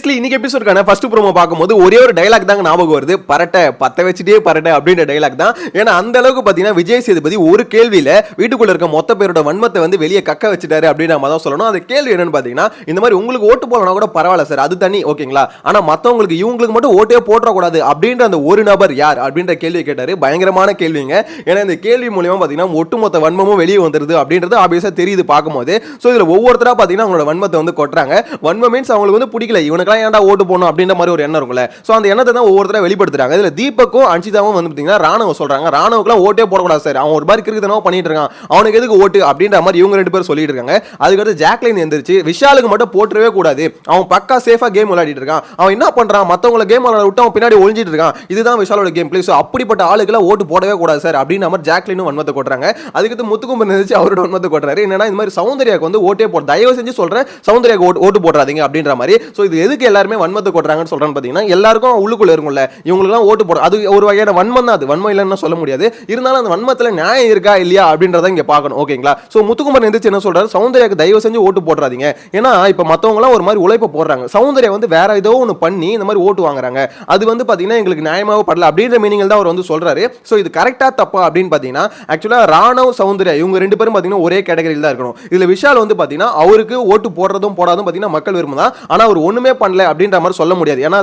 இன்னைக்கு எபிசோடுக்கான first promo பார்க்கும்போது ஒரே ஒரு டைலாக் தாங்க ஞாபகம் வருது. பரட்டை பத்த வச்சுட்டே பரட்டை அப்படின்ற டைலாக் தான். ஏன்னா அந்த அளவுக்கு பார்த்தீங்கன்னா விஜய் சேதுபதி ஒரு கேள்வியில வீட்டுக்குள்ள இருக்க மொத்த பேரோட வன்மத்தை வந்து வெளியே கக்க வச்சுட்டாரு அப்படின்னு நம்ம தான் சொல்லணும். அந்த கேள்வி என்னன்னு பார்த்தீங்கன்னா, இந்த மாதிரி உங்களுக்கு ஓட்டு போடலாம் கூட பரவாயில்ல சார், அது தனி ஓகேங்களா, ஆனா மற்றவங்களுக்கு இவங்களுக்கு மட்டும் ஓட்டே போடக்கூடாது அப்படின்ற அந்த ஒரு நபர் யார் அப்படின்ற கேள்வி கேட்டாரு. பயங்கரமான கேள்விங்க. ஏன்னா இந்த கேள்வி மூலியமா பார்த்தீங்கன்னா ஒட்டுமொத்த வன்மமும் வெளியே வந்துருது அப்படின்றது ஆப்வியஸா தெரியுது பார்க்கும்போது. ஸோ இதுல ஒவ்வொருத்தரா பார்த்தீங்கன்னா அவங்களோட வன்மத்தை வந்து கொட்டுறாங்க. வன்மம் மீன்ஸ் அவங்களுக்கு வந்து பிடிக்கல, இவனுக்கு ஏன்டா ஓட்டு போடணும் அப்படின்ற மாதிரி ஒரு எண்ணம் இருக்கும்ல. சோ அந்த எண்ணத்தை தான் ஒவ்வொருத்தரா வெளிப்படுத்துறாங்க. இதுல தீபக்கும் அன்ஷிதாவும் வந்து பாத்தீங்கன்னா ராணுவ சொல்றாங்க, ராணுவக்குலாம் ஓட்டே போடக்கூடாது சார், அவன் ஒரு மாதிரி கிறுக்குதனமா பண்ணிட்டு இருக்கான், அவனுக்கு எதுக்கு ஓட்டு அப்படின்ற மாதிரி இவங்க ரெண்டு பேரும் சொல்லிட்டு இருக்காங்க. அதுக்கடுத்து ஜாக்லின் எந்திரிச்சு விஷாலுக்கு மட்டும் போட்டுறவே கூடாது, அவன் பக்கா சேஃபா கேம் விளையாடிட்டு இருக்கான், அவன் என்ன பண்றான் மத்தவங்கள கேம் விளையாட விட்டு அவன் பின்னாடி ஒளிஞ்சிட்டு இருக்கான், இதுதான் விஷாலோட கேம் பிளே, சோ அப்படிப்பட்ட ஆளுக்கெல்லாம் ஓட்டு போடவே கூடாது சார் அப்படின்னு மாதிரி ஜாக்லினும் வன்மத்தை கொட்டுறாங்க. அதுக்கு முத்துக்குமரன் எந்திரிச்சு அவரோட வன்மத்தை கொட்டுறாரு. என்னன்னா இந்த மாதிரி சௌந்தர்யாக்கு வந்து ஓட்டே போட தயவு செஞ்சு சொல்றேன், சௌந்தர்யாக்கு ஓட்டு போடாதீங்க அப்படின்ற மாதிரி. சோ இது எதுக்கு எல்லாருமே வன்மத்தை கொட்டுறாங்கன்னு சொல்றான்னு பாத்தீங்கன்னா, எல்லாருக்கும் உள்ளுக்குள்ள இருக்கும்ல இவங்களுக்குலாம் ஓட்டு போட, அது ஒரு வகையான வன்மம் தான், அது வன்மம் இல்லைன்னு சொல்ல முடியாது. இருந்தாலும் அந்த வன்மத்துல நியாயம் இருக்கா இல்லையா அப்படின்றத இங்க பார்க்கணும் ஓகேங்களா. சோ முத்துக்குமரன் எந்திரிச்சு என்ன சொல்றாரு, சௌந்தர்யாக்கு தயவு செஞ்சு ஓட்டு போடாதீங்க, ஏன்னா இப்ப மத்தவங்க எல்லாம் ஒரு மாதிரி உழைப்ப போடுறாங்க, சௌந்தர்யா வந்து வேற ஏதோ ஒன்று பண்ணி இந்த மாதிரி ஓட்டு வாங்குறாங்க, அது வந்து பாத்தீங்கன்னா எங்களுக்கு நியாயமாக படல அப்படின்ற மீனிங் தான் அவர் வந்து சொல்றாரு. சோ இது கரெக்டா தப்பா அப்படின்னு பாத்தீங்கன்னா, ஆக்சுவலா ராணவ் சௌந்தர்யா இவங்க ரெண்டு பேரும் பாத்தீங்கன்னா ஒரே கேட்டகரியில் தான் இருக்கணும். இதுல விஷால் வந்து பாத்தீங்கன்னா அவருக்கு ஓட்டு போடுறதும் போடாதும் பாத்தீங்கன்னா மக்கள் விரும்பும் தான், ஆனா அவர் ஒண்ணுமே பண்ணல அப்படின்ற மாதிரி சொல்ல முடியாது. ஏன்னா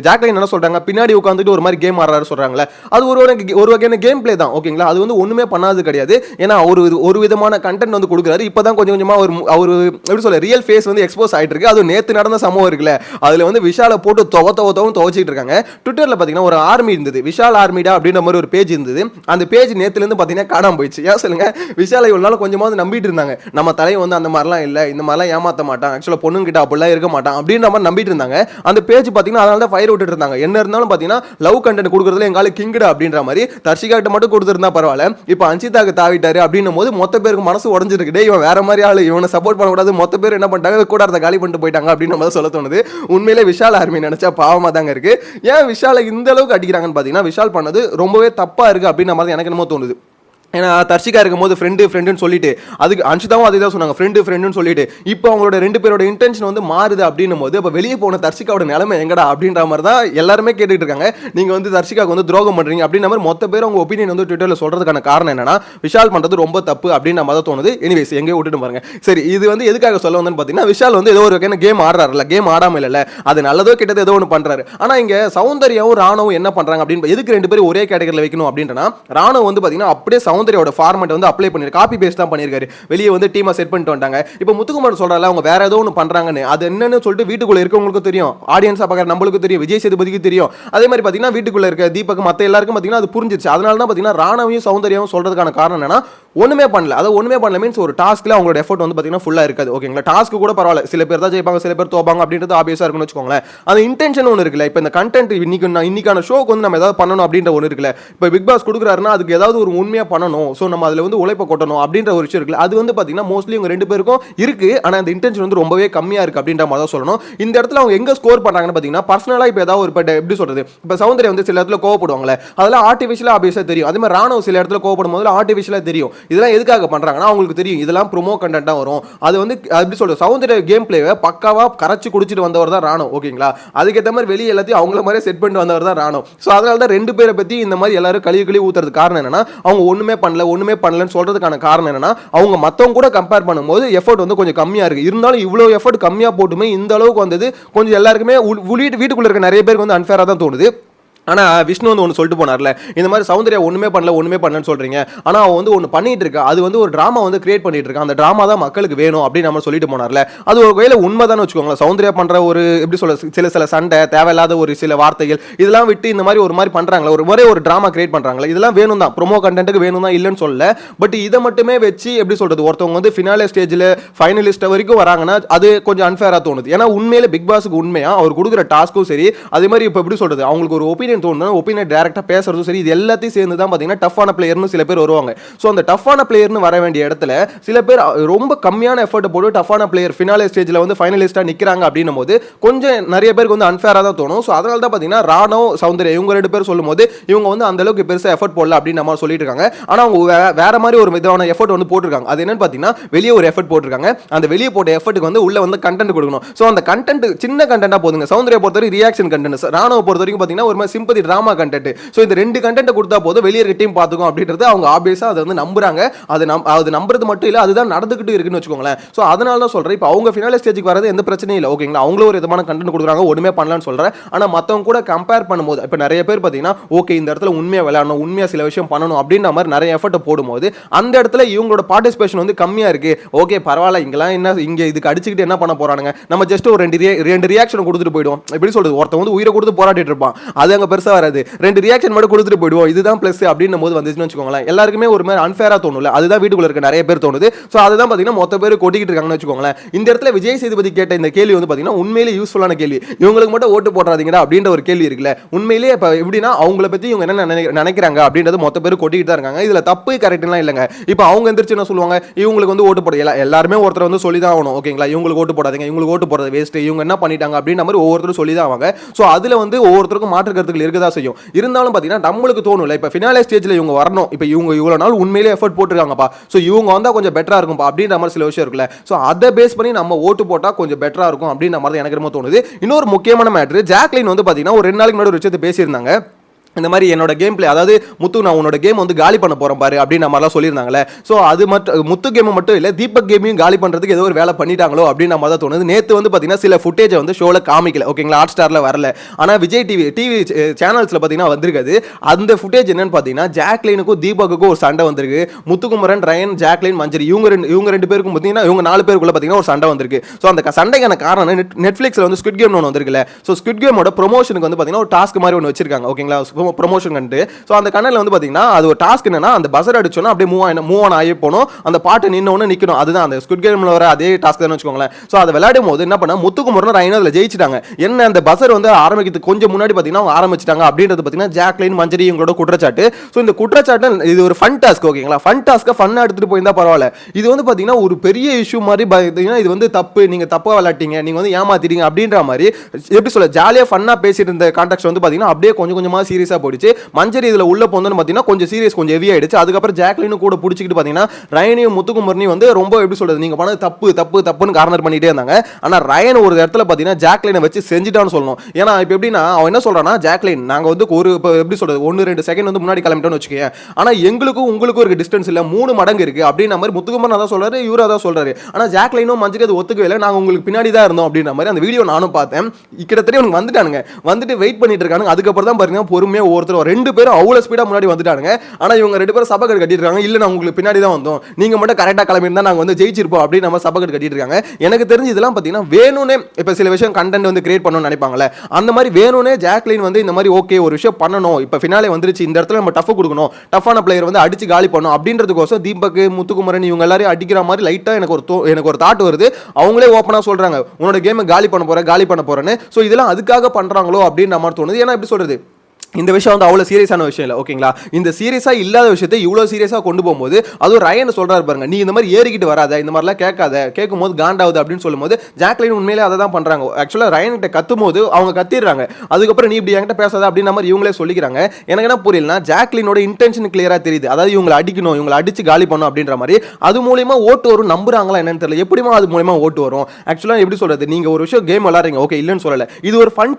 ஜாக்லின் என்ன சொல்றாங்க, பின்னாடி உட்காந்துட்டு ஒரு மாதிரி கேம் ஆடுறாரு சொல்றாங்களே, அது ஒரு வகையான கேம் பிளே தான் ஓகேங்களா, அது வந்து ஒண்ணுமே பண்ணாது கிடையாது. ஏன்னா ஒரு விதமான கண்டென்ட் வந்து கொடுக்குறாரு. இப்பதான் கொஞ்சம் கொஞ்சமா அவர் எப்படி சொல்ல ரியல் ஃபேஸ் வந்து எக்ஸ்போஸ் ஆயிட்டு இருக்கு. அது நேத்து நடந்த சம்பவம் இருக்குல்ல, அதுல வந்து விஷாலை போட்டு துவச்சிட்டு இருக்காங்க. ட்விட்டர்ல பாத்தீங்கன்னா ஒரு ஆர்மி இருந்தது, விஷால் ஆர்மிடா அப்படின்ற மாதிரி ஒரு பேஜ் இருந்தது. அந்த பேஜ் நேத்துல இருந்து பாத்தீங்கன்னா காணாம போயிடுச்சு. ஏன் சொல்லுங்க, விஷாலை இவ்வளவு நாள் கொஞ்சமாவது நம்பிட்டு இருந்தாங்க, நம்ம தலையை வந்து அந்த மாதிரிலாம் இல்ல, இந்த மாதிரிலாம் ஏமாத்த மாட்டான், ஆக்சுவலா பொண்ணுங்கிட்ட அப்படிலாம் இருக்க மாட்டான் அப்படின்ற மாதிரி நம்பிட்டு இருந்தாங்க. அந்த பேஜ் பாத்தீங்கன்னா அதனால தான் ஃபயர் விட்டுட்டு இருந்தாங்க. என்ன இருந்தாலும் பாத்தீங்கன்னா லவ் கண்டென்ட் கொடுக்கறதுல எங்கால கிங்கடா அப்படின்ற மாதிரி தர்ஷிகா கிட்ட மட்டும் கொடுத்திருந்தா பரவாயில்ல, இப்போ அன்ஷிதாக்கு தாவிட்டாரு அப்படின்னும் போது மொத்த பேருக்கு மனசு உடஞ்சிருக்கு, டேய் இவன் வேற மாதிரி ஆளு, இவனை சப்போர்ட் பண்ணக்கூடாது, மொத்த பேர் என்ன பண்ணிட்டாங்க கூடாரத்தை காலி பண்ணிட்டு போயிட்டாங்க அப்படின்னு மாதிரி சொல்ல தோணுது. உண்மையிலே விஷால் ஆர்மி நினைச்சா பாவமா தாங்க இருக்கு. ஏன் விஷாலை இந்த அளவுக்கு அடிக்கிறாங்கன்னு பாத்தீங்கன்னா, விஷால் பண்ணது ரொம்பவே தப்பா இருக்கு அப்படின்ற மாதிரி எனக்கு என்னமோ தோணுது. ஏன்னா தர்ஷிகா இருக்கும்போது ஃப்ரெண்டுன்னு சொல்லிட்டு, அதுக்கு அன்ஷிதாவும் அதே தான் சொன்னாங்க, ஃப்ரெண்டுன்னு சொல்லிட்டு, இப்போ அவங்களோட ரெண்டு பேரோட இன்டென்ஷன் வந்து மாறுது அப்படின்னும் போது இப்போ வெளியே போன தர்ஷிகாவோட நிலைமை எங்கடா அப்படின்ற மாதிரி தான் எல்லாருமே கேட்டுட்டு இருக்காங்க. நீங்க வந்து தர்ஷிகாவுக்கு வந்து துரோகம் பண்றீங்க அப்படின்ற மாதிரி மொத்த பேர் அவங்க ஒப்பீனியன் வந்து ட்விட்டர்ல சொல்றதுக்கான காரணம் என்னன்னா, விஷால் பண்றது ரொம்ப தப்பு அப்படின்னு நம்ம தான் தோணுது. எனிவேஸ் எங்கேயோ விட்டுட்டு பாருங்க. சரி, இது வந்து எதுக்காக சொல்ல வந்தேன்னு பார்த்தீங்கன்னா, விஷால் வந்து ஏதோ ஒரு வகையான கேம் ஆடுறாருல, கேம் ஆடாம இல்ல, அது நல்லதோ கெட்டதோ ஏதோ ஒன்று பண்றாரு. ஆனா இங்க சௌந்தர்யாவும் ராணுவும் என்ன பண்றாங்க அப்படின்னு, எதுக்கு ரெண்டு பேரும் ஒரே கேட்டகரியில் வைக்கணும் அப்படின்றனா, ராணுவ வந்து பாத்தீங்கன்னா அப்படியே சௌந்தர்யாவோட ஃபார்மேட் வந்து அப்ளை பண்ணிரு, காப்பி பேஸ்ட் தான் பண்ணிருக்காரு, வெளியே வந்து டீமா செட் பண்ணிட்டு வந்தாங்க. இப்போ முத்துக்குமார் சொல்றாரு அவங்க வேற ஏதோ ஒன்று பண்றாங்கன்னு, அது என்னன்னு சொல்லிட்டு வீட்டுக்குள்ள இருக்கவங்களுக்கு தெரியும், ஆடியன்ஸா பார்க்குற நம்மளுக்கு தெரியும், விஜய் சேதுபதிக்கு தெரியும். அதே மாதிரி பாத்தீங்கன்னா வீட்டுக்குள்ள இருக்க தீபக் மத்த எல்லாருக்கும் பாத்தீங்கன்னா அது புரிஞ்சிச்சு. அதனால தான் பாத்தீங்கன்னா ராணவையும் சௌந்தர்யாவும் சொல்றதுக்கான காரணம் என்னன்னா, ஒண்ணுமே பண்ணல, அது ஒண்ணுமே பண்ணல மீன்ஸ் ஒரு டாஸ்க்ல அவங்களோட எஃபோர்ட் வந்து பாத்தீங்கன்னா ஃபுல்லா இருக்காது ஓகேங்களா. டாஸ்க் கூட பரவாயில்ல, சில பேர் தான் ஜெயிப்பாங்க, சில பேர் தோப்பாங்க அப்படின்றது ஆப்வியஸா இருக்குன்னு வச்சுக்கோங்களேன். அந்த இன்டென்ஷன் ஒன்று இருக்குல்ல, இப்போ இந்த கண்டென்ட் இன்னைக்கான ஷோக்கு வந்து நம்ம ஏதாவது பண்ணணும் அப்படின்ற ஒன்று இருக்குல்ல, இப்போ பிக் பாஸ் கொடுக்குறாருன்னா அதுக்கு ஏதாவது ஒரு உண்மையா பண்ணணும், ஸோ நம்ம அதில் வந்து உழைப்ப கொட்டணும் அப்படின்ற ஒரு விஷயம் இருக்குல்ல, அது வந்து பாத்தீங்கன்னா மோஸ்ட்லி இவங்க ரெண்டு பேருக்கும் இருக்கு. ஆனா அந்த இன்டென்ஷன் வந்து ரொம்பவே கம்மியா இருக்கு அப்படின்ற மாதிரி தான் சொல்லணும். இந்த இடத்துல அவங்க எங்க ஸ்கோர் பண்றாங்கன்னு பாத்தீங்கன்னா, பர்சனலா இப்போ ஏதாவது ஒரு எப்படி சொல்றது, இப்போ சௌந்தர்யா வந்து சில இடத்துல கோவப்படுவாங்களே, அதெல்லாம் ஆர்டிஃபிஷியலா ஆப்வியஸா தெரியும். அதே மாதிரி ராணுவ சில இடத்துல கோவப்படும் போது ஆர்டிஃபிஷியலா தெரியும். இதெல்லாம் எதுக்காக பண்றாங்கன்னா அவங்களுக்கு தெரியும் இதெல்லாம் ப்ரோமோ கண்டென்ட்டா வரும். அது வந்து எப்படி சொல்றது, சௌந்தர்யா கேம் பிளேவை பக்காவா கரைச்சு குடிச்சிட்டு வந்தவர் தான் ராணுவ ஓகேங்களா. அதுக்கேற்ற மாதிரி வெளியே எல்லாத்தையும் அவங்கள மாதிரி செட் பண்ணிட்டு வந்தவர் தான் ராணுவ. ஸோ அதனால தான் ரெண்டு பேரை பத்தி இந்த மாதிரி எல்லாரும் கழுவி ஊத்துறது காரணம் என்னன்னா, அவங்க ஒண்ணுமே பண்ணலன்னு சொல்றதுக்கான காரணம் என்னன்னா, அவங்க மத்தவங்க கூட கம்பேர் பண்ணும்போது எஃபோர்ட் வந்து கொஞ்சம் கம்மியா இருக்கு. இருந்தாலும் இவ்வளவு எஃபோர்ட் கம்மியா போட்டுமே இந்த அளவுக்கு வந்தது கொஞ்சம் எல்லாருக்குமே வீட்டுக்குள்ள இருக்க நிறைய பேருக்கு வந்து அன்ஃபேரா தான் தோணுது. ஆனா விஷ்ணு வந்து ஒன்று சொல்லிட்டு போனார்ல, இந்த மாதிரி சௌந்தர்யா ஒண்ணுமே பண்ணலன்னு சொல்றீங்க, ஆனா அவன் வந்து ஒன்று பண்ணிட்டு இருக்கா, அது வந்து ஒரு டிராமா வந்து கிரியேட் பண்ணிட்டு இருக்கா, அந்த டிராமா தான் மக்களுக்கு வேணும் அப்படின்னு நம்ம சொல்லிட்டு போனார்ல, அது ஒரு வகையில உண்மைதான் வச்சுக்கோங்களேன். சௌந்தர்யா பண்ற ஒரு எப்படி சொல்ல சில சண்டை, தேவையில்லாத ஒரு சில வார்த்தைகள் இதெல்லாம் விட்டு இந்த மாதிரி ஒரு மாதிரி பண்றாங்களா, ஒரு டிராமா கிரியேட் பண்றாங்களா, இதெல்லாம் வேணும் தான், ப்ரோமோ கண்டென்ட்டுக்கு வேணும் தான் இல்லைன்னு சொல்லல. பட் இதை மட்டுமே வச்சு எப்படி சொல்றது, ஒருத்தவங்க வந்து ஃபினாலே ஸ்டேஜில் ஃபைனலிஸ்ட் வரைக்கும் வராங்கன்னா அது கொஞ்சம் அன்ஃபேரா தோணுது. ஏன்னா உண்மையில பிக் பாஸுக்கு உண்மையா அவர் கொடுக்குற டாஸ்க்கும் சரி, அதே மாதிரி இப்போ எப்படி சொல்றது அவங்களுக்கு ஒரு ஒப்பீனியன் ஒப்பீனியன் தோணுனா ஒப்பீனியன் டைரக்டா பேசுறதும் சரி, இது எல்லாத்தையும் சேர்ந்து தான் பாத்தீங்கன்னா டஃப்பான பிளேயர்னு சில பேர் வருவாங்க. சோ அந்த டஃப்பான பிளேயர்னு வர வேண்டிய இடத்துல சில பேர் ரொம்ப கம்மியான எஃபர்ட் போட்டு டஃப்பான பிளேயர் ஃபினாலே ஸ்டேஜ்ல வந்து ஃபைனலிஸ்டா நிக்கிறாங்க அப்படின்னும் போது கொஞ்சம் நிறைய பேருக்கு வந்து அன்ஃபேரா தான் தோணும். சோ அதனால தான் பாத்தீங்கன்னா ராணோ சௌந்தர்யா இவங்க 2 பேர் சொல்லும்போது இவங்க வந்து அந்த அளவுக்கு பெருசா எஃபர்ட் போடல அப்படின்னு நம்ம சொல்லிட்டு இருக்காங்க. ஆனா அவங்க வேற மாதிரி ஒரு விதமான எஃபர்ட் வந்து போட்டுருக்காங்க. அது என்னன்னு பாத்தீங்கன்னா வெளியே ஒரு எஃபர்ட் போட்டுருக்காங்க. அந்த வெளியே போட்ட எஃபர்ட்டுக்கு வந்து உள்ள வந்து கண்டென்ட் கொடுக்கணும். சோ அந்த கண்டென்ட் சின்ன கண்டென்ட்டா போதுங்க. சௌந்தர்யா பொறுத்தவரைக்கும் ரியாக்ஷன் கண்டென்ட், ராணுவ பொறுத்தவரைக்கும் பாத்தீங்கன்னா ஒரு மாதிரி சிம்பதி டிராமா கண்டென்ட். சோ இந்த 2 கண்டென்ட் கொடுத்தா போதும் வெளியே இருக்க டீம் பாத்துக்கும் அப்படின்றது அவங்க ஆப்வியஸா அதை வந்து நம்புறாங்க. அது நம்புறது மட்டும் இல்ல, அதுதான் நடந்துகிட்டு இருக்குன்னு வச்சுக்கோங்களேன். சோ அதனால தான் சொல்றேன், இப்போ அவங்க ஃபைனல் ஸ்டேஜுக்கு வரது எந்த பிரச்சனையும் இல்லை. ஓகேங்களா, அவங்களும் ஒரு விதமான கண்டென்ட் கொடுக்குறாங்க, ஒண்ணுமே பண்ணலாம்னு சொல்றேன். ஆனா மத்தவங்க கூட கம்பேர் பண்ணும்போது இப்போ நிறைய பேர் பாத்தீங்கன்னா ஓகே இந்த இடத்துல உண்மையா விளையாடணும், உண்மையா சில விஷயம் பண்ணணும் அப்படின்ற மாதிரி நிறைய எஃபர்ட் போடும்போது அந்த இடத்துல இவங்களோட பார்ட்டிசிபேஷன் வந்து கம்மியா இருக்கு. ஓகே பரவாயில்ல, இங்கெல்லாம் என்ன இங்க இதுக்கு அடிச்சுக்கிட்டு என்ன பண்ண போறானுங்க, நம்ம ஜஸ்ட் ஒரு ரெண்டு ரியாக்ஷன் கொடுத்துட்டு போயிடுவோம். எப்படி சொல்றது, ஒருத்தன் வந்து உயிரை கொடுத்து போராடிட்டு இருப்பான், அது அங்க பெருசா வராது. 2 ரியாக்ஷன் மட்டும் கொடுத்துட்டு போயிடுவோம், இதுதான் பிளஸ் அப்படின்னும் போது வந்துச்சுன்னு வச்சுக்கோங்களேன், எல்லாருக்குமே ஒரு மாதிரி அன்ஃபேரா தோணும்ல. அதுதான் வீட்டுக்குள்ள இருக்க நிறைய பேர் தோணுது. சோ அதுதான் பாத்தீங்கன்னா மொத்த பேர் கொட்டிக்கிட்டு இருக்காங்கன்னு வச்சுக்கோங்களேன். இந்த இடத்துல விஜய் சேதுபதி கேட்ட இந்த கேள்வி வந்து பாத்தீங்கன்னா உண்மையிலேயே யூஸ்ஃபுல்லான கேள்வி. இவங்களுக்கு மட்டும் ஓட்டு போடாதீங்கடா அப்படின்ற ஒரு கேள்வி இருக்குல்ல, உண்மையிலேயே இப்ப எப்படின்னா அவங்கள பத்தி இவங்க என்ன நினைக்கிறாங்க அப்படின்றது மொத்த பேர் கொட்டிக்கிட்டு தான் இருக்காங்க. இதுல தப்பு கரெக்ட்லாம் இல்லங்க. இப்போ அவங்க எந்திரிச்சு என்ன சொல்லுவாங்க, இவங்களுக்கு வந்து ஓட்டு போட எல்லாருமே ஒருத்தர் வந்து சொல்லி தான் ஆகணும். ஓகேங்களா, இவங்களுக்கு ஓட்டு போடாதீங்க, இவங்களுக்கு ஓட்டு போடுறது வேஸ்ட், இவங்க என்ன பண்ணிட்டாங்க அப்படின்ற மாதிரி ஒவ்வொருத்தரும் சொல்லி தான் ஆவாங்க. சோ அதுல வந்து ஒவ்வொருத்தருக்கும் மாற்று கருத்துக்கள் இருக்கதா செய்யும். இருந்தாலும் பாத்தீங்கன்னா நம்மளுக்கு தோணும்ல, இப்ப ஃபினாலே ஸ்டேஜ்ல இவங்க வரணும், இப்ப இவங்க இவ்வளவு நாள் உண்மையிலேயே எஃபர்ட் போட்டுருக்காங்கப்பா, சோ இவங்க வந்தா கொஞ்சம் பெட்டரா இருக்கும்பா அப்படின்ற மாதிரி சில விஷயம் இருக்குல்ல. சோ அதை பேஸ் பண்ணி நம்ம ஓட்டு போட்டா கொஞ்சம் பெட்டரா இருக்கும் அப்படின்ற மாதிரி எனக்கு ரொம்ப தோணுது. இன்னொரு முக்கியமான மேட்டர், ஜாக்லின் வந்து பாத்தீங்கன்னா ஒரு 2 நாளைக்கு முன்னாடி ஒரு விஷயத்தை பேசியிருந்தாங்க. இந்த மாதிரி என்னோட கேம் பிளே, அதாவது முத்து நான் உன்னோட கேம் வந்து காலி பண்ண போறேன் பாரு அப்படின்னு மாதிரிலாம் சொல்லியிருந்தாங்களே. ஸோ அது மட்டும் முத்து கேம் மட்டும் இல்லை, தீபக் கேமையும் காலி பண்ணுறதுக்கு ஏதோ ஒரு வேலை பண்ணிட்டாங்களோ அப்படின்னு நம்ம தான் தோணுது. நேற்று வந்து பார்த்தீங்கன்னா சில ஃபுட்டேஜை வந்து ஷோவில் காமிக்கல, ஓகேங்களா, ஹாட் ஸ்டாரில் வரல. ஆனால் விஜய் டிவி சேனல்ஸில் பார்த்தீங்கன்னா வந்திருக்காது. அந்த ஃபுட்டேஜ் என்னன்னு பார்த்தீங்கன்னா ஜாக்லினுக்கும் தீபக்குக்கும் ஒரு சண்டை வந்திருக்கு. முத்துக்குமரன், ரயன், ஜாக்லின், மஞ்சரி இவங்க 2 பேருக்கும் பார்த்தீங்கன்னா இவங்க 4 பேருக்குள்ள பார்த்தீங்கன்னா ஒரு சண்டை வந்திருக்கு. ஸோ அந்த சண்டைக்கான காரணம் நெட்ஃபிளிக்ஸில் வந்து ஸ்குவிட் கேம் ஒன்று வந்திருக்குல்ல. ஸோ ஸ்குவிட் கேமோட ப்ரொமோஷனுக்கு வந்து பார்த்தீங்கன்னா ஒரு டாஸ்க் மாதிரி ஒன்று வச்சிருக்காங்க, ஓகேங்களா, ப்ரொமோஷன் கண்டு. சோ அந்த கனல்ல வந்து பாத்தீங்கன்னா அது ஒரு டாஸ்க் என்னன்னா அந்த பஸர் அடிச்சோனா அப்படியே மூவ் ஆன் ஆகி போணும், அந்த பாட்டு நின்னோன்னு நிக்கணும். அதுதான் அந்த ஸ்குவிட் கேம்ல வர அதே டாஸ்க் தான் வச்சுக்கோங்களேன். சோ அதை விளையாடும் போது என்ன பண்ணா முத்துக்குமரன் ரயன் அதுல ஜெயிச்சிட்டாங்க. என்ன அந்த பஸர் வந்து ஆரம்பிக்கிறதுக்கு கொஞ்சம் முன்னாடி பாத்தீங்கன்னா அவங்க ஆரம்பிச்சிட்டாங்க அப்படின்றது பாத்தீங்கன்னா ஜாக்லின், மஞ்சரி இவங்களோட குற்றச்சாட்டு. சோ இந்த குற்றச்சாட்டு இது ஒரு ஃபன் டாஸ்க், ஓகேங்களா, ஃபன் டாஸ்க்கை ஃபன்னா எடுத்துட்டு போயிருந்தா பரவாயில்ல. இது வந்து பாத்தீங்கன்னா ஒரு பெரிய இஷ்யூ மாதிரி பாத்தீங்கன்னா இது வந்து தப்பு, நீங்க தப்பா விளையாட்டீங்க, நீங்க வந்து ஏமாத்திட்டீங்க அப்படின்ற மாதிரி எப்படி சொல்ல ஜாலியா ஃபன்னா பேசிட்டு இருந்த கான்டெக்ஸ்ட் வந்து பாத்தீங்கன்னா அப்படியே கொஞ்சம் கொஞ்சமா சீரியஸா போயிடுச்சு. மஞ்சரி இதுல உள்ள போந்தன்னு பாத்தீங்கன்னா கொஞ்சம் சீரியஸ், கொஞ்சம் ஹெவி ஆயிடுச்சு. அதுக்கப்புறம் ஜாக்லினும் கூட பிடிச்சிக்கிட்டு பாத்தீங்கன்னா ரயனையும் முத்துக்குமரனையும் வந்து ரொம்ப எப்படி சொல்றது, நீங்க பண்ணது தப்பு தப்பு தப்புன்னு கார்னர் பண்ணிட்டே இருந்தாங்க. ஆனா ரயன் ஒரு இடத்துல பாத்தீங்கன்னா ஜாக்லினை வச்சு செஞ்சுட்டான்னு சொல்லணும். ஏன்னா இப்ப எப்படின்னா அவன் என்ன சொல்றான்னா, ஜாக்லின் நாங்க வந்து ஒரு எப்படி சொல்றது 1-2 செகண்ட் வந்து முன்னாடி கிளம்பிட்டோம்னு வச்சுக்கேன், ஆனா எங்களுக்கும் உங்களுக்கும் இருக்க டிஸ்டன்ஸ் இல்ல 3 மடங்கு இருக்கு அப்படின்ற மாதிரி முத்துக்குமரன் அதான் சொல்றாரு, இவரு அதான் சொல்றாரு. ஆனா ஜாக்லினும் மஞ்சரி அது ஒத்துக்கவே இல்லை, நாங்க உங்களுக்கு பின்னாடி தான் இருந்தோம் அப்படின்ற மாதிரி அந்த வீடியோ நானும் பார்த்தேன். கிட்டத்தட்ட இவங்க வந்துட்டானுங்க, வந்துட்டு வெயிட் பண்ணிட்டு இருக்காங்க. அதுக்கப்புறம் தான் பாருங்க பொறுமையா ஒவ்வொருத்தர் 2 பேரும் அவ்வளவு ஸ்பீடா முன்னாடி வந்துட்டாங்க. ஆனா இவங்க 2 பேரும் சபகட் கட்டிட்டு இருக்காங்க. இல்ல நான் உங்களுக்கு பின்னாடி தான் வந்தோம், நீங்க மட்டும் கரெக்டா கிளம்பி இருந்தா நாங்க வந்து ஜெயிச்சிருப்போம் அப்படி நம்ம சபகட் கட்டிட்டு இருக்காங்க. எனக்கு தெரிஞ்சு இதெல்லாம் பாத்தீங்கன்னா வேணும்னே இப்ப சில விஷயம் கண்டென்ட் வந்து கிரியேட் பண்ணணும்னு நினைப்பாங்கல்ல, அந்த மாதிரி வேணும்னே ஜாக்லின் வந்து இந்த மாதிரி ஓகே ஒரு விஷயம் பண்ணணும், இப்ப ஃபினாலே வந்துருச்சு, இந்த இடத்துல நம்ம டஃப் கொடுக்கணும், டஃப்பான பிளேயர் வந்து அடிச்சு காலி பண்ணணும் அப்படின்றதுக்கோசம் தீபக், முத்துக்குமரன் இவங்க எல்லாரும் அடிக்கிற மாதிரி லைட்டா எனக்கு ஒரு தாட் வருது. அவங்களே ஓப்பனா சொல்றாங்க உன்னோட கேமை காலி பண்ண போறேன்னு. சோ இதெல்லாம் அதுக்காக பண்றாங்களோ அப்படின்னு நம்ம தோணுது. ஏன்னா எப்படி சொல்றது, இந்த விஷயம் வந்து அவ்வளோ சீரியஸான விஷயம் இல்லை, ஓகேங்களா, இந்த சீரியஸாக இல்லாத விஷயத்தை இவ்வளோ சீரியஸாக கொண்டு போகும்போது அதுவும் ரயன் சொல்கிறாரு பாருங்க, நீ இந்த மாதிரி ஏறிக்கிட்டு வராத, இந்த மாதிரிலாம் கேட்கும் போது காண்டாவது அப்படின்னு சொல்லும்போது ஜாக்லின் உண்மையிலே அதை தான் பண்ணுறாங்க. ஆக்சுவலாக ரயன் கிட்ட கத்தும் போது அவங்க கத்திடுறாங்க, அதுக்கப்புறம் நீ இப்படி என்கிட்ட பேசாத அப்படின்ற மாதிரி இவங்களே சொல்லிக்கிறாங்க. எனக்கு என்ன புரியலனா ஜாக்லினோட இன்டென்ஷன் கிளியராக தெரியுது, அதாவது இவங்களை அடிக்கணும், இவங்களை அடிச்சு காலி பண்ணணும் அப்படின்ற மாதிரி. அது மூலியமா ஓட்டு வரும் நம்புறாங்களா என்னன்னு தெரியல, எப்படிமா அது மூலியமா ஓட்டு வரும். ஆக்சுவலாக எப்படி சொல்றது, நீங்க ஒரு விஷயம் கேம் விளாடுறீங்க, ஓகே இல்லைன்னு சொல்லல, இது ஒரு ஃபன்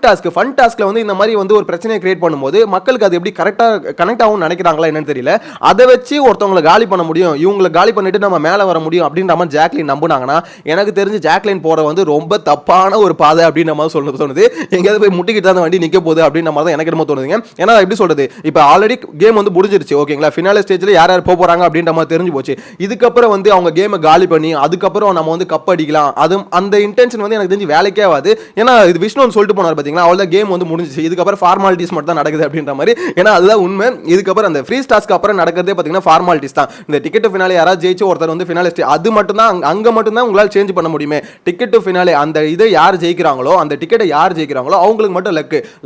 டாஸ்க்ல வந்து இந்த மாதிரி வந்து ஒரு பிரச்சனையை கிரியேட் பண்ணும்போது மக்களுக்கு அது எப்படி கரெக்டா கனெக்ட் ஆகும் நினைக்கிறாங்களா என்னன்னு தெரியல. அதை வச்சு ஒருத்தவங்களை காலி பண்ண முடியும், இவங்களை காலி பண்ணிட்டு நம்ம மேல வர முடியும் அப்படின்ற மாதிரி ஜாக்லின் நம்புனாங்கன்னா எனக்கு தெரிஞ்சு ஜாக்லின் போற வந்து ரொம்ப தப்பான ஒரு பாதை அப்படின்னு நம்ம தோணுது. எங்கேயாவது போய் முட்டிக்கிட்டு தான் வண்டி நிக்க போகுது அப்படின்ற மாதிரி தான் எனக்கு என்ன தோணுதுங்க. ஏன்னா எப்படி சொல்றது, இப்போ ஆல்ரெடி கேம் வந்து முடிஞ்சிருச்சு, ஓகேங்களா, ஃபினாலே ஸ்டேஜ்ல யார் யார் போறாங்க அப்படின்ற மாதிரி தெரிஞ்சு போச்சு. இதுக்கப்புறம் வந்து அவங்க கேமை காலி பண்ணி அதுக்கப்புறம் நம்ம வந்து கப் அடிக்கலாம், அது அந்த இன்டென்ஷன் வந்து எனக்கு தெரிஞ்சு வேலைக்கே ஆகாது. ஏன்னா இது விஷ்ணு சொல்லிட்டு போனார் பாத்தீங்களா, அவ்வளோ கேம் வந்து முடிஞ்சிச்சு, இதுக்கப்புறம் ஃபார்மாலிட்டிஸ் மட்டும் தான் நடக்குது நடக்குது அப்படின்ற மாதிரி. ஏன்னா அதுதான் உண்மை. இதுக்கப்புறம் அந்த ஃப்ரீ ஸ்டாஸ்க்கு அப்புறம் நடக்கிறதே பார்த்தீங்கன்னா ஃபார்மாலிட்டிஸ் தான். இந்த டிக்கெட் டு ஃபினாலே யாராவது ஜெயிச்சு ஒருத்தர் வந்து ஃபினாலிஸ்ட், அது மட்டும் தான் அங்க மட்டும் தான் உங்களால் சேஞ்ச் பண்ண முடியுமே. டிக்கெட் டு ஃபினாலே அந்த இதை யார் ஜெயிக்கிறாங்களோ, அந்த டிக்கெட்டை யார் ஜெயிக்கிறாங்களோ அவங்களுக்கு மட்டும்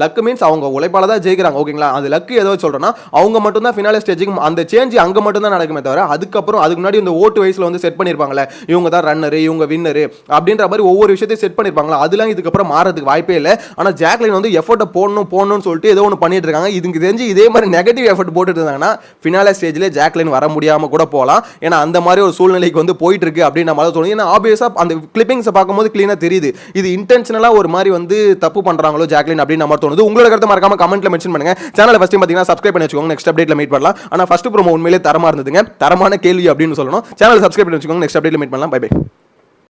லக்கு மீன்ஸ் அவங்க உழைப்பால தான் ஜெயிக்கிறாங்க. ஓகேங்களா, அது லக்கு ஏதோ சொல்றேன்னா அவங்க மட்டும் தான் ஃபினாலே ஸ்டேஜுக்கு அந்த சேஞ்ச் அங்க மட்டும் தான் நடக்குமே தவிர அதுக்கப்புறம் அதுக்கு முன்னாடி இந்த ஓட்டு வயசுல வந்து செட் பண்ணிருப்பாங்கல்ல, இவங்க தான் ரன்னர் இவங்க வின்னர் அப்படின்ற மாதிரி ஒவ்வொரு விஷயத்தையும் செட் பண்ணிருப்பாங்களா, அதெல்லாம் இதுக்கப்புறம் மாறதுக்கு வாய்ப்பே இல்லை. ஆனா ஜாக்லின் வந்து எஃபோர்ட்டை போடணும்னு சொல்லிட்டு ஏதோ ஒன்று பண்ணிட்டு இருக்காங்க. இதுக்கு தெரிஞ்சு இதே மாதிரி நெகட்டிவ் எஃபர்ட் போட்டுட்டு இருந்தாங்கன்னா ஃபினாலே ஸ்டேஜ்ல ஜாக்லின் வர முடியாம கூட போகலாம். ஏன்னா அந்த மாதிரி ஒரு சூழ்நிலைக்கு வந்து போயிட்டு இருக்கு அப்படின்ற மாதிரி தோணுது. ஏன்னா ஆப்வியஸா அந்த கிளிப்பிங்ஸை பார்க்கும்போது கிளீனா தெரியுது இது இன்டென்ஷனலா ஒரு மாதிரி வந்து தப்பு பண்றாங்களோ ஜாக்லின் அப்படின்னு மாதிரி தோணுது. உங்களோட கருத்தை மறக்காம கமெண்ட்ல மென்ஷன் பண்ணுங்க. சேனலை ஃபர்ஸ்ட் பாத்தீங்கன்னா சப்ஸ்கிரைப் பண்ணி வச்சுக்கோங்க. நெக்ஸ்ட் அப்டேட்ல மீட் பண்ணலாம். ஆனா ஃபர்ஸ்ட் ப்ரோமோ உண்மையிலே தரமா இருந்ததுங்க. தரமான கேள்வி அப்படின்னு சொல்லணும். சேனலை சப்ஸ்கிரைப் பண்ணி வச்சுக்கோங்க. நெக்ஸ்ட் அப்டேட்ல மீட் பண்ணலாம். Bye by.